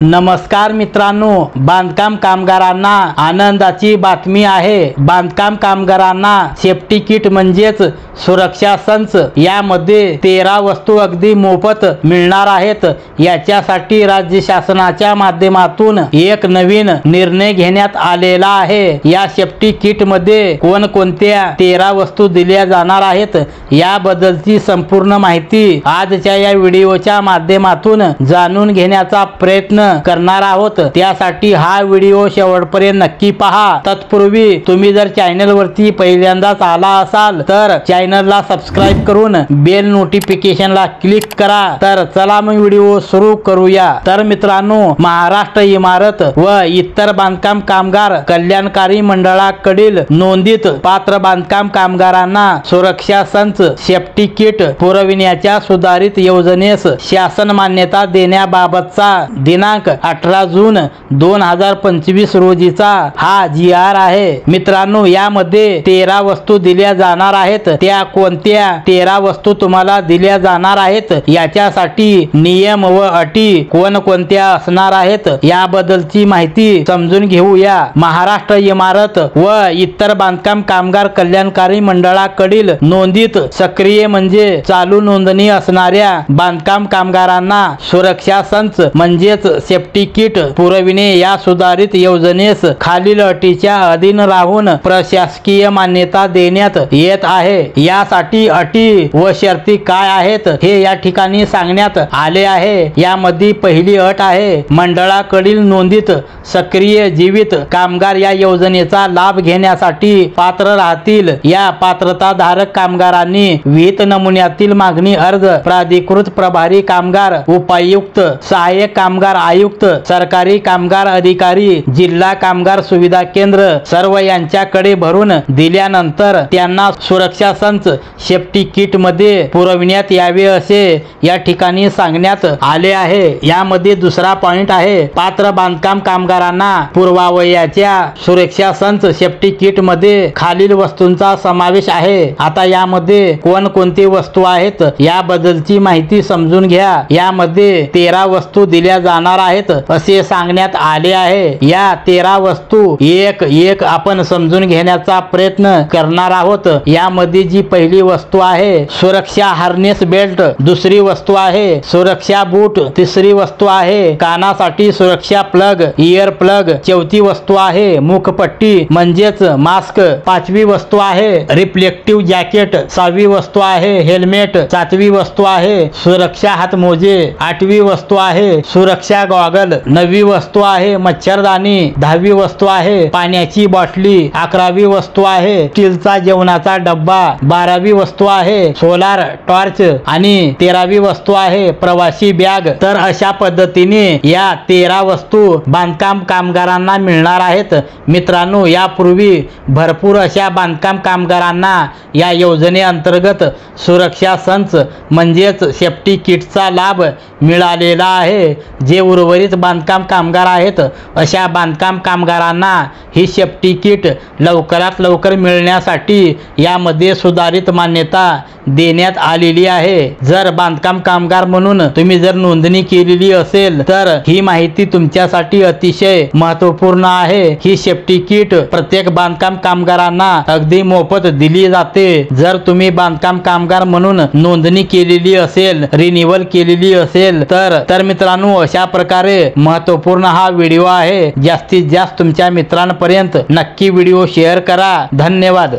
नमस्कार मित्रांनो, बांधकाम कामगारांना आनंदाची बातमी आहे। बांधकाम कामगारांना सेफ्टी किट म्हणजेच सुरक्षा संच यामध्ये 13 वस्तू अगदी मोफत मिळणार आहेत। याच्यासाठी राज्य शासनाच्या माध्यमातून एक नवीन निर्णय घेण्यात आलेला आहे। या सेफ्टी किट मध्ये कोणकोणत्या 13 वस्तू दिल्या जाणार आहेत याबद्दलची संपूर्ण माहिती आजच्या या व्हिडिओच्या माध्यमातून जाणून घेण्याचा प्रयत्न करणार आहोत। त्यासाठी हा व्हिडिओ शेवटपर्यंत नक्की पहा। तत्पूर्वी तुम्ही जर चॅनल वरती पहिल्यांदाच आला असाल तर चॅनलला सबस्क्राइब करून बेल नोटिफिकेशनला क्लिक करा। तर चला मग व्हिडिओ सुरू करूया। तर मित्रांनो, महाराष्ट्र इमारत व इतर बांधकाम कामगार कल्याणकारी मंडळाकडील नोंदित पात्र बांधकाम कामगारांना सुरक्षा संच सेफ्टी किट पुरविण्याच्या सुधारित योजनेस शासन मान्यता देण्याबाबतचा दिनांक 18 जून 2025 रोजीचा हा जी.आर. आहे। मित्रांनो, यामध्ये 13 वस्तू दिल्या जाणार आहेत। त्या कोणत्या 13 वस्तू तुम्हाला दिल्या जाणार आहेत याच्यासाठी नियम व अटी कोणकोणत्या असणार आहेत याबद्दलची माहिती समजून घेऊया। महाराष्ट्र इमारत व इतर बांधकाम कामगार कल्याणकारी मंडळाकडील नोंदित सक्रिय म्हणजे चालू नोंदणी असणाऱ्या बांधकाम कामगारांना सुरक्षा संच म्हणजेच सेफ्टी किट पुरविणे या सुधारित योजनेस खालील अटीच्या अधीन राहून प्रशासकीय मान्यता देण्यात येत आहे। यासाठी अटी व शर्ती काय आहेत हे या ठिकाणी सांगण्यात आले आहे। यामध्ये पहिली अट आहे, मंडळाकडील नोंदित सक्रिय जीवित कामगार या योजनेचा लाभ घेण्यासाठी पात्र राहतील। या पात्रताधारक कामगारांनी विहित नमुन्यातील मागणी अर्ज प्राधिकृत प्रभारी कामगार उपायुक्त, सहाय्यक कामगार आयुक्त, सरकारी कामगार अधिकारी, जिल्हा कामगार सुविधा केंद्र सर्व यांच्याकडे भरून दिल्यानंतर त्यांना सुरक्षा संच सेफ्टी किट मध्ये पुरविण्यात यावे असे या ठिकाणी सांगण्यात आले आहे। यामध्ये दुसरा पॉइंट आहे, पात्र बांधकाम कामगारांना पुरवावयाच्या सुरक्षा संच सेफ्टी किट मध्ये खालील वस्तूंचा समावेश आहे। आता यामध्ये कोणकोणती वस्तू आहेत याबद्दलची माहिती समजून घ्या। यामध्ये 13 वस्तू दिल्या जाणार आहेत असे सांगण्यात आले आहे। या 13 वस्तू एक एक आपण समजून घेण्याचा प्रयत्न करणार आहोत। यामध्ये जी पहिली वस्तू आहे सुरक्षा हार्नेस बेल्ट, दुसरी वस्तू आहे सुरक्षा बूट, तिसरी वस्तू आहे कानासाठी सुरक्षा प्लग इयर प्लग, चौथी वस्तू आहे मुखपट्टी म्हणजेच मास्क, पाचवी वस्तू आहे रिफ्लेक्टिव्ह जॅकेट, सहावी वस्तू आहे हेल्मेट, सातवी वस्तू आहे सुरक्षा हातमोजे, आठवी वस्तू आहे सुरक्षा गॉगल, 9वी वस्तू आहे मच्छरदाणी, 10वी वस्तू आहे पाण्याची बाटली, 11वी वस्तू आहे स्टीलचा जेवणाचा डब्बा, 12वी वस्तू आहे सोलार टॉर्च आणि 13वी वस्तू आहे प्रवासी बॅग। तर अशा पद्धतीने या 13 वस्तू बांधकाम कामगारांना मिळणार आहेत। मित्रांनो, यापूर्वी भरपूर अशा बांधकाम कामगारांना या योजनेअंतर्गत सुरक्षा संच म्हणजेच सेफ्टी किटचा लाभ मिळालेला आहे। जे उर्वरित बांधकाम कामगार आहेत अशा बांधकाम कामगारांना ही सेफ्टी किट लवकरात लवकर मिळण्यासाठी यामध्ये सुधारित मान्यता देण्यात आलेली आहे। जर बांधकाम कामगार म्हणून तुम्ही जर नोंदणी केलेली असेल तर ही माहिती तुमच्यासाठी अतिशय महत्त्वपूर्ण आहे। ही सेफ्टी किट प्रत्येक बांधकाम कामगारांना अगदी मोफत दिली जाते। जर तुम्ही बांधकाम कामगार म्हणून नोंदणी केलेली असेल, रिन्युअल केलेली असेल तर मित्रांनो, अशा प्रकारे महत्त्वपूर्ण हा व्हिडिओ आहे। जास्तीत जास्त तुमच्या मित्रांपर्यंत नक्की व्हिडिओ शेअर करा। धन्यवाद।